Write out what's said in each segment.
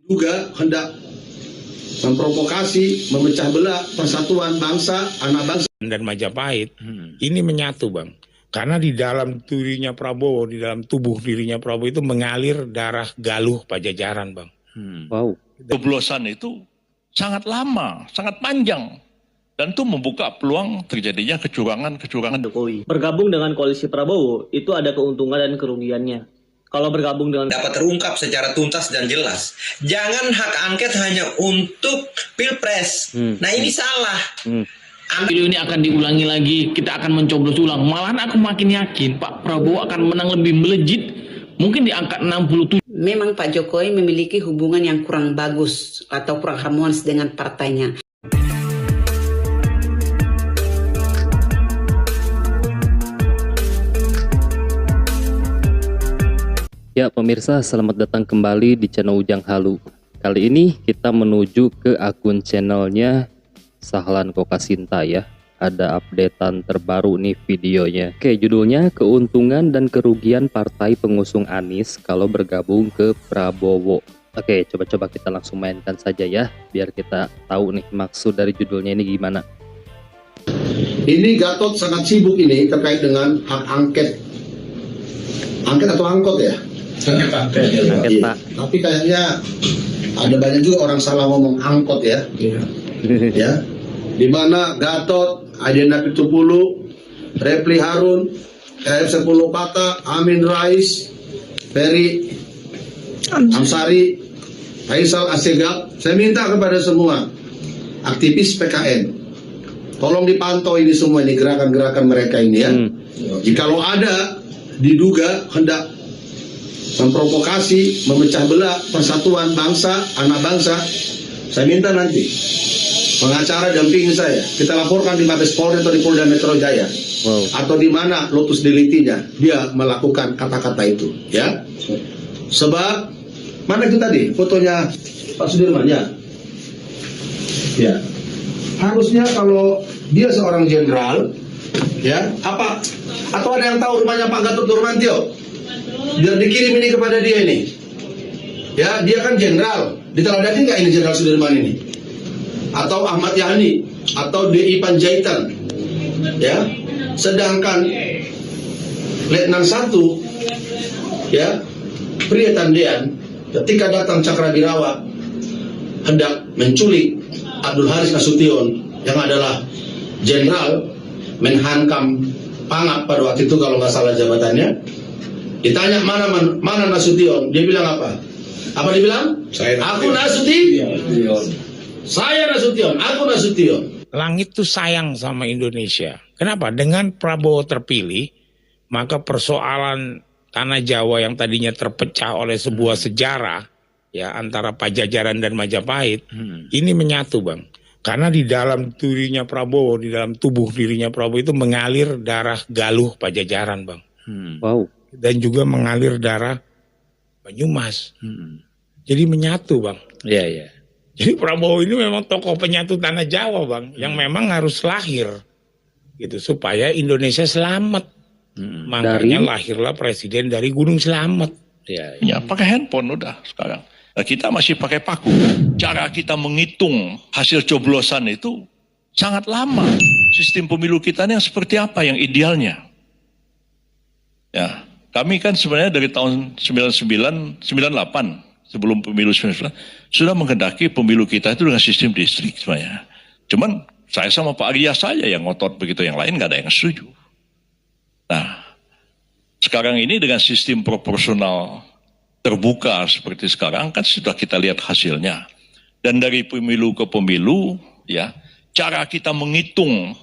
juga hendak memprovokasi, memecah belah persatuan bangsa, anak bangsa dan Majapahit. Ini menyatu, Bang. Karena di dalam dirinya Prabowo, di dalam tubuh dirinya Prabowo itu mengalir darah Galuh Pajajaran, Bang. Wow. Coblosan itu sangat lama, sangat panjang. Dan itu membuka peluang terjadinya kecurangan-kecurangan. Jokowi. Bergabung dengan koalisi Prabowo itu ada keuntungan dan kerugiannya. Kalau bergabung dengan dapat terungkap secara tuntas dan jelas. Jangan hak angket hanya untuk pilpres. Nah ini salah. Video ini akan diulangi lagi, kita akan mencoblos ulang. Malahan aku makin yakin Pak Prabowo akan menang lebih melejit, mungkin di angka 67. Memang Pak Jokowi memiliki hubungan yang kurang bagus atau kurang harmonis dengan partainya. Ya pemirsa, selamat datang kembali di channel Ujang Halu. Kali ini kita menuju ke akun channelnya Sahlan Kokasinta ya. Ada updatean terbaru nih videonya. Oke, judulnya keuntungan dan kerugian partai pengusung Anies kalau bergabung ke Prabowo. Oke, coba-coba kita langsung mainkan saja ya, biar kita tahu nih maksud dari judulnya ini gimana. Ini Gatot sangat sibuk ini terkait dengan hak angket. Angket atau angkot ya? Angket, Pak. Tapi kayaknya ada banyak juga orang salah ngomong angkot ya. Ya. Di mana Gatot, Adena Pitupulu, Repli Harun, KF 10 Kata, Amin Rais, Ferry Amsari, Faisal Assegaf. Saya minta kepada semua aktivis PKN, tolong dipantau ini semua, ini gerakan-gerakan mereka ini ya. Jikalau ada diduga hendak memprovokasi, memecah belah persatuan bangsa, anak bangsa, saya minta nanti pengacara dampingi saya, kita laporkan di Mabes Polri atau di Polda Metro Jaya, atau di mana lotus delictinya dia melakukan kata-kata itu, ya. Sebab mana itu tadi fotonya Pak Sudirman ya, ya. Harusnya kalau dia seorang jenderal, ya, apa atau ada yang tahu rumahnya Pak Gatot Nurmantio, biar dikirim ini kepada dia ini, ya. Dia kan jenderal, diteladani nggak ini Jenderal Sudirman ini? Atau Ahmad Yani atau DI Panjaitan, ya. Sedangkan Letnan 1 ya, Priya Tandean ketika datang Cakrabirawa hendak menculik Abdul Haris Nasution yang adalah Jenderal Menhankam Pangap pada waktu itu kalau nggak salah jabatannya, ditanya mana Nasution, dia bilang apa? Apa dia bilang? Aku Nasution. Saya Nasution, aku Nasution. Langit tuh sayang sama Indonesia. Kenapa? Dengan Prabowo terpilih, maka persoalan Tanah Jawa yang tadinya terpecah oleh sebuah sejarah ya antara Pajajaran dan Majapahit, ini menyatu, Bang. Karena di dalam dirinya Prabowo, di dalam tubuh dirinya Prabowo itu mengalir darah Galuh Pajajaran, Bang. Wow. Dan juga mengalir darah Banyumas. Jadi menyatu, Bang. Iya, iya. Jadi Prabowo ini memang tokoh penyatu Tanah Jawa, Bang, yang memang harus lahir gitu supaya Indonesia selamat. Makanya lahirlah presiden dari Gunung Slamet. Ya, pakai handphone udah sekarang. Nah, kita masih pakai paku. Cara kita menghitung hasil coblosan itu sangat lama. Sistem pemilu kita ini yang seperti apa yang idealnya? Ya, kami kan sebenarnya dari tahun 99, 98 sebelum pemilu 99 sudah menghendaki pemilu kita itu dengan sistem distrik sebenarnya. Cuman saya sama Pak Arya saja yang ngotot begitu, yang lain nggak ada yang setuju. Nah, sekarang ini dengan sistem proporsional terbuka seperti sekarang kan sudah kita lihat hasilnya. Dan dari pemilu ke pemilu, ya, cara kita menghitung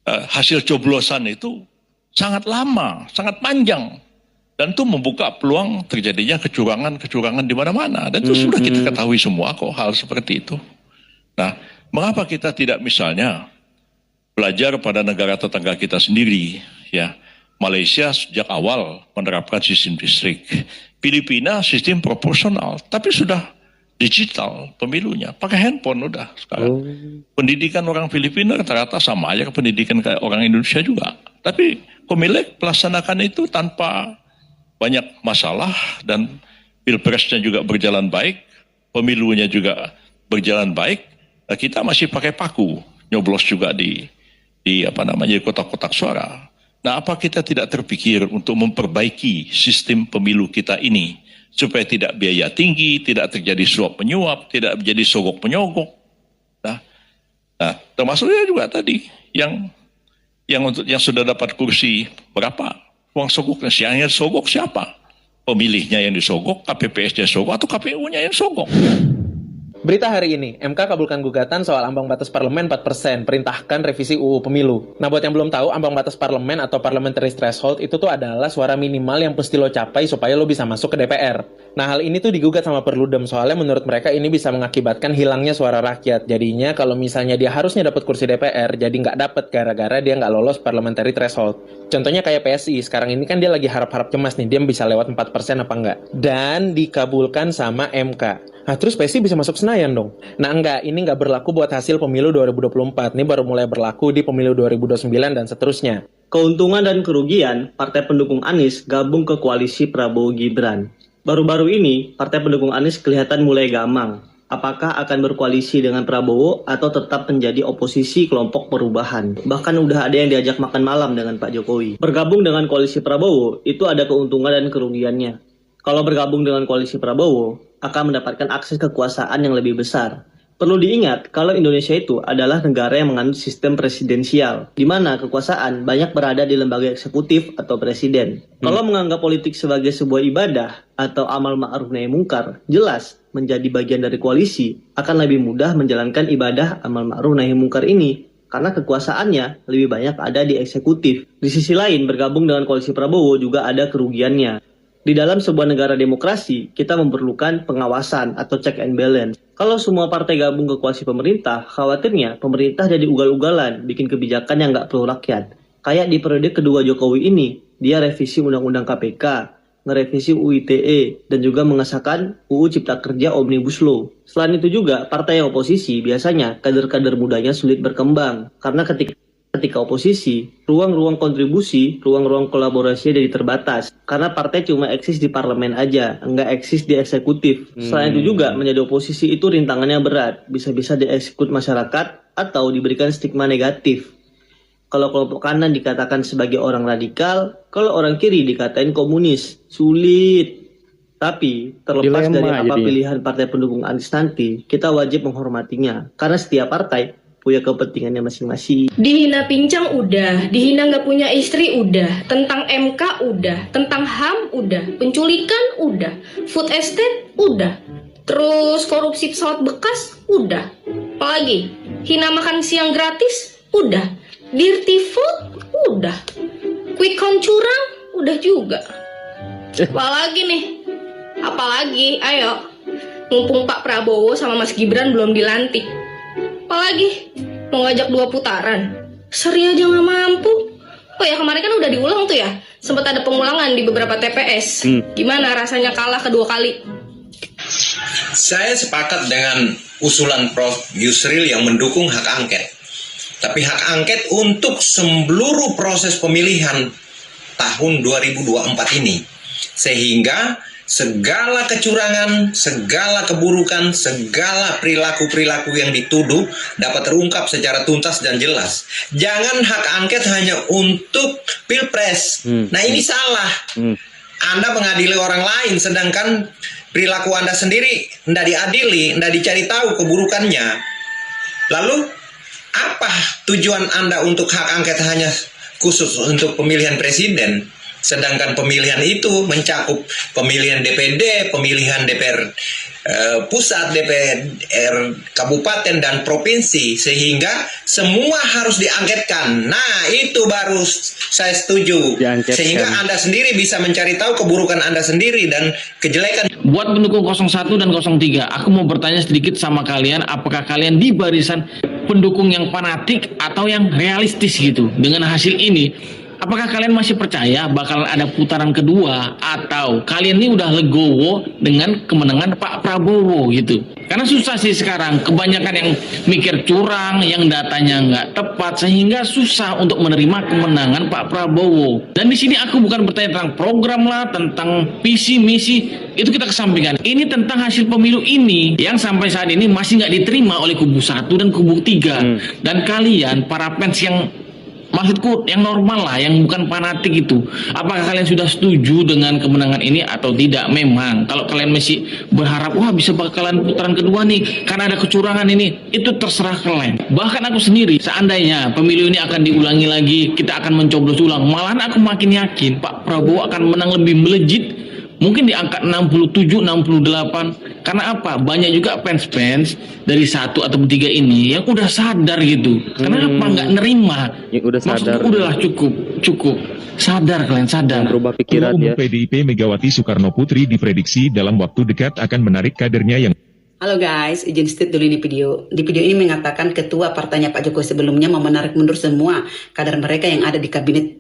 hasil coblosan itu sangat lama, sangat panjang. Dan itu membuka peluang terjadinya kecurangan-kecurangan di mana-mana. Dan itu sudah kita ketahui semua kok hal seperti itu. Nah, mengapa kita tidak misalnya belajar pada negara tetangga kita sendiri, ya. Malaysia sejak awal menerapkan sistem distrik. Filipina sistem proporsional, tapi sudah digital pemilunya, pakai handphone udah sekarang. Pendidikan orang Filipina rata-rata sama aja pendidikan kayak orang Indonesia juga. Tapi pemilik melaksanakan itu tanpa banyak masalah dan pilpresnya juga berjalan baik. pemilunya juga berjalan baik, kita masih pakai paku, nyoblos juga di kotak-kotak suara. Nah, apa kita tidak terpikir untuk memperbaiki sistem pemilu kita ini supaya tidak biaya tinggi, tidak terjadi suap menyuap, tidak menjadi sogok menyogok. Nah, termasuk juga tadi yang sudah dapat kursi berapa? Uang sogoknya, yang sogok siapa? Pemilihnya yang disogok, KPPS-nya sogok, atau KPU-nya yang sogok? Berita hari ini, MK kabulkan gugatan soal ambang batas parlemen 4%, perintahkan revisi UU Pemilu. Nah, buat yang belum tahu, ambang batas parlemen atau parliamentary threshold itu tuh adalah suara minimal yang mesti lo capai supaya lo bisa masuk ke DPR. Nah, hal ini tuh digugat sama Perludem, soalnya menurut mereka ini bisa mengakibatkan hilangnya suara rakyat. Jadinya kalau misalnya dia harusnya dapat kursi DPR, jadi nggak dapat gara-gara dia nggak lolos parliamentary threshold. Contohnya kayak PSI, sekarang ini kan dia lagi harap-harap cemas nih, dia bisa lewat 4% apa enggak. Dan dikabulkan sama MK. Nah, terus PSI bisa masuk Senayan dong? Nah, enggak, ini nggak berlaku buat hasil pemilu 2024. Ini baru mulai berlaku di pemilu 2029 dan seterusnya. Keuntungan dan kerugian partai pendukung Anies gabung ke koalisi Prabowo Gibran. Baru-baru ini, partai pendukung Anies kelihatan mulai gamang. Apakah akan berkoalisi dengan Prabowo atau tetap menjadi oposisi kelompok perubahan? Bahkan udah ada yang diajak makan malam dengan Pak Jokowi. Bergabung dengan koalisi Prabowo, itu ada keuntungan dan kerugiannya. Kalau bergabung dengan koalisi Prabowo, akan mendapatkan akses kekuasaan yang lebih besar. Perlu diingat, kalau Indonesia itu adalah negara yang menganut sistem presidensial, di mana kekuasaan banyak berada di lembaga eksekutif atau presiden. Kalau menganggap politik sebagai sebuah ibadah atau amal ma'ruf nahi mungkar, jelas menjadi bagian dari koalisi akan lebih mudah menjalankan ibadah amal ma'ruf nahi mungkar ini, karena kekuasaannya lebih banyak ada di eksekutif. Di sisi lain, bergabung dengan koalisi Prabowo juga ada kerugiannya. Di dalam sebuah negara demokrasi, kita memerlukan pengawasan atau check and balance. Kalau semua partai gabung ke koalisi pemerintah, khawatirnya pemerintah jadi ugal-ugalan, bikin kebijakan yang nggak perlu rakyat. Kayak di periode kedua Jokowi ini, dia revisi Undang-Undang KPK, ngerevisi UU ITE, dan juga mengesahkan UU Cipta Kerja Omnibus Law. Selain itu juga, partai yang oposisi biasanya kader-kader mudanya sulit berkembang. Karena ketika oposisi, ruang-ruang kontribusi, ruang-ruang kolaborasi jadi terbatas. Karena partai cuma eksis di parlemen aja, nggak eksis di eksekutif. Selain itu juga, menjadi oposisi itu rintangannya berat. Bisa-bisa dieksekusi masyarakat atau diberikan stigma negatif. Kalau kelompok kanan dikatakan sebagai orang radikal, kalau orang kiri dikatain komunis. Sulit. Tapi, terlepas dari apa pilihan partai pendukung Anies nanti, kita wajib menghormatinya. Karena setiap partai punya kepentingannya masing-masing. Dihina pincang udah, dihina nggak punya istri udah, tentang MK udah, tentang HAM udah, penculikan udah, food estate udah, terus korupsi pesawat bekas udah, apalagi hina makan siang gratis udah, dirty food udah, quick count curang udah juga. Apalagi nih, apalagi, ayo, mumpung Pak Prabowo sama Mas Gibran belum dilantik. Apalagi mau ngajak 2 putaran, seri aja nggak mampu. Oh ya, kemarin kan udah diulang tuh ya, sempat ada pengulangan di beberapa TPS. Gimana rasanya kalah kedua kali? Saya sepakat dengan usulan Prof. Yusril yang mendukung hak angket. Tapi hak angket untuk seluruh proses pemilihan tahun 2024 ini, sehingga segala kecurangan, segala keburukan, segala perilaku-perilaku yang dituduh dapat terungkap secara tuntas dan jelas. Jangan hak angket hanya untuk pilpres. Nah, ini salah. Anda mengadili orang lain, sedangkan perilaku Anda sendiri tidak diadili, tidak dicari tahu keburukannya. Lalu, apa tujuan Anda untuk hak angket hanya khusus untuk pemilihan presiden? Sedangkan pemilihan itu mencakup pemilihan DPD, pemilihan DPR pusat, DPR kabupaten dan provinsi, sehingga semua harus diangketkan. Nah, itu baru saya setuju. Sehingga Anda sendiri bisa mencari tahu keburukan Anda sendiri dan kejelekan. Buat pendukung 01 dan 03, aku mau bertanya sedikit sama kalian, apakah kalian di barisan pendukung yang fanatik atau yang realistis gitu? Dengan hasil ini, Apakah kalian masih percaya bakalan ada putaran kedua, atau kalian ini udah legowo dengan kemenangan Pak Prabowo gitu? Karena susah sih sekarang, kebanyakan yang mikir curang, yang datanya nggak tepat, sehingga susah untuk menerima kemenangan Pak Prabowo. Dan di sini aku bukan bertanya tentang program lah, tentang visi misi, itu kita kesampingkan. Ini tentang hasil pemilu ini yang sampai saat ini masih nggak diterima oleh kubu 1 dan kubu 3. Dan kalian para fans yang, maksudku yang normal lah, yang bukan fanatik itu, apakah kalian sudah setuju dengan kemenangan ini atau tidak? Memang kalau kalian masih berharap wah bisa bakalan putaran kedua nih karena ada kecurangan ini, itu terserah kalian. Bahkan aku sendiri, seandainya pemilu ini akan diulangi lagi, kita akan mencoblos ulang, malahan aku makin yakin Pak Prabowo akan menang lebih melejit, mungkin di angka 67, 68. Karena apa? Banyak juga fans-fans dari 1 atau 3 ini yang udah sadar gitu. Kenapa nggak nerima? Ya, udah sadar. Maksudku udahlah cukup. Sadar kalian, sadar. Berubah pikiran ya. PDIP Megawati Soekarno Putri diprediksi dalam waktu dekat akan menarik kadernya yang... Halo guys, izin state dulu ini video. Di video ini mengatakan ketua partainya Pak Jokowi sebelumnya mau menarik mundur semua kader mereka yang ada di kabinet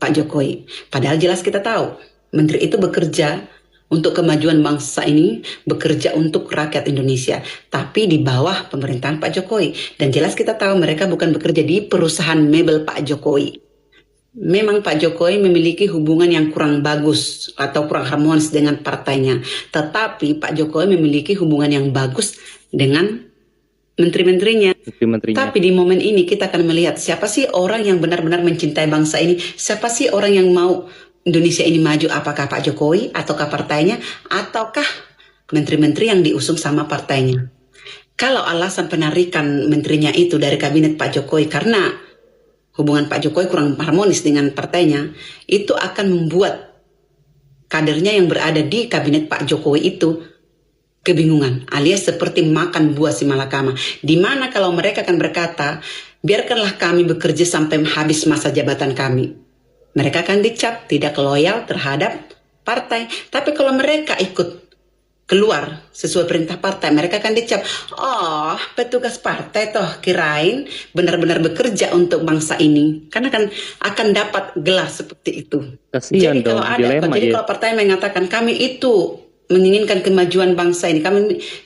Pak Jokowi. Padahal jelas kita tahu, menteri itu bekerja untuk kemajuan bangsa ini, bekerja untuk rakyat Indonesia, tapi di bawah pemerintahan Pak Jokowi. Dan jelas kita tahu mereka bukan bekerja di perusahaan mebel Pak Jokowi. Memang Pak Jokowi memiliki hubungan yang kurang bagus atau kurang harmonis dengan partainya. Tetapi Pak Jokowi memiliki hubungan yang bagus dengan menteri-menterinya. Tapi di momen ini kita akan melihat siapa sih orang yang benar-benar mencintai bangsa ini, siapa sih orang yang mau Indonesia ini maju, apakah Pak Jokowi ataukah partainya, ataukah menteri-menteri yang diusung sama partainya. Kalau alasan penarikan menterinya itu dari kabinet Pak Jokowi karena hubungan Pak Jokowi kurang harmonis dengan partainya, itu akan membuat kadernya yang berada di kabinet Pak Jokowi itu kebingungan, alias seperti makan buah si malakama. Dimana kalau mereka akan berkata, biarkanlah kami bekerja sampai habis masa jabatan kami, mereka akan dicap tidak loyal terhadap partai. Tapi kalau mereka ikut keluar sesuai perintah partai, mereka akan dicap, oh petugas partai toh, kirain benar-benar bekerja untuk bangsa ini. Karena kan akan dapat gelar seperti itu. Kasian jadi dong, kalau ada, dilema jadi ya. kalau partai mengatakan kami itu menginginkan kemajuan bangsa ini,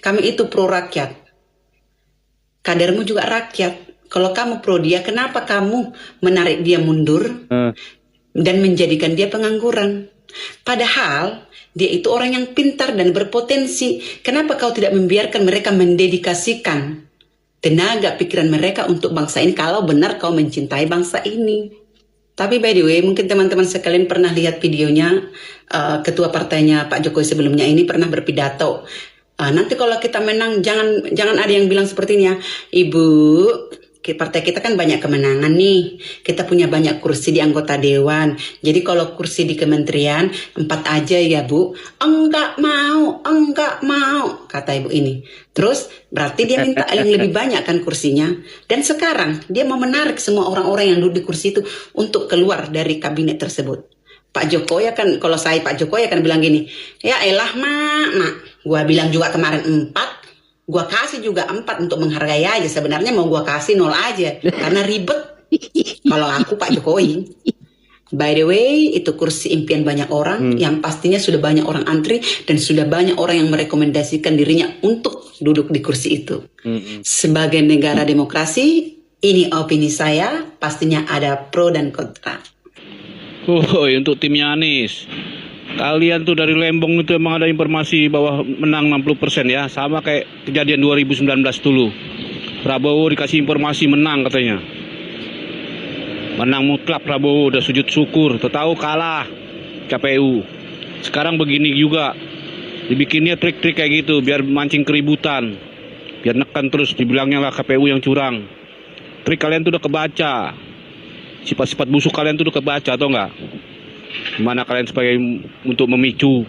kami itu pro rakyat, kadermu juga rakyat. Kalau kamu pro dia, kenapa kamu menarik dia mundur dan menjadikan dia pengangguran? Padahal dia itu orang yang pintar dan berpotensi. Kenapa kau tidak membiarkan mereka mendedikasikan tenaga pikiran mereka untuk bangsa ini kalau benar kau mencintai bangsa ini? Tapi by the way, mungkin teman-teman sekalian pernah lihat videonya ketua partainya Pak Jokowi sebelumnya ini pernah berpidato. Nanti kalau kita menang jangan ada yang bilang seperti ini ya, Ibu, partai kita kan banyak kemenangan nih, kita punya banyak kursi di anggota dewan, jadi kalau kursi di kementerian 4 aja ya Bu. Enggak mau, kata ibu ini. Terus berarti dia minta yang lebih banyak kan kursinya, dan sekarang dia mau menarik semua orang-orang yang duduk di kursi itu untuk keluar dari kabinet tersebut. Pak Jokowi akan, kalau saya Pak Jokowi akan bilang gini, ya elah mak, gua bilang juga kemarin 4, gua kasih juga 4 untuk menghargai aja. Sebenarnya mau gua kasih 0 aja karena ribet. Kalau aku Pak Jokowi. By the way, itu kursi impian banyak orang yang pastinya sudah banyak orang antri dan sudah banyak orang yang merekomendasikan dirinya untuk duduk di kursi itu. Sebagai negara demokrasi, ini opini saya, pastinya ada pro dan kontra. Untuk timnya Anies, kalian tuh dari Lembong itu emang ada informasi bahwa menang 60% ya, sama kayak kejadian 2019 dulu. Prabowo dikasih informasi menang katanya, menang mutlak. Prabowo udah sujud syukur, tahu kalah KPU. Sekarang begini juga, dibikinnya trik-trik kayak gitu biar mancing keributan, biar nekan terus dibilangnya lah KPU yang curang. Trik kalian tuh udah kebaca, sifat-sifat busuk kalian tuh udah kebaca atau enggak? Gimana kalian supaya untuk memicu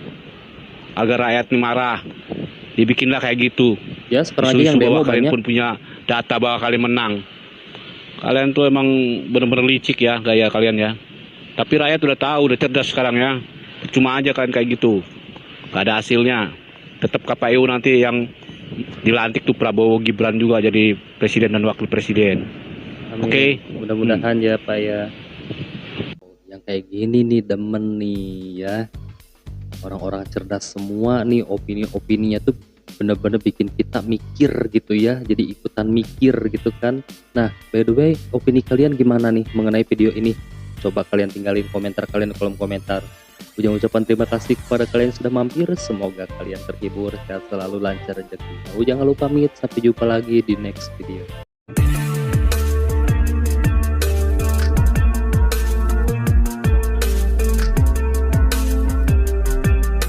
agar rakyat ini marah, dibikinlah kayak gitu. Ya sekarang aja yang demo kalian banyak. pun punya data bahwa kalian menang. Kalian tuh emang benar-benar licik ya gaya kalian ya. Tapi rakyat udah tahu, udah cerdas sekarang ya. Cuma aja kalian kayak gitu, gak ada hasilnya. Tetap KPU nanti yang dilantik tuh Prabowo Gibran juga jadi presiden dan wakil presiden. Oke. Mudah-mudahan ya Pak ya. kayak gini nih demen nih ya. Orang-orang cerdas semua nih, opini-opininya tuh bener-bener bikin kita mikir gitu ya, jadi ikutan mikir gitu kan. Nah, by the way, opini kalian gimana nih mengenai video ini? Coba kalian tinggalin komentar kalian di kolom komentar. Ujang ucapan terima kasih kepada kalian yang sudah mampir. Semoga kalian terhibur, sehat selalu, lancar rezeki. Ujang lupa pamit, sampai jumpa lagi di next video.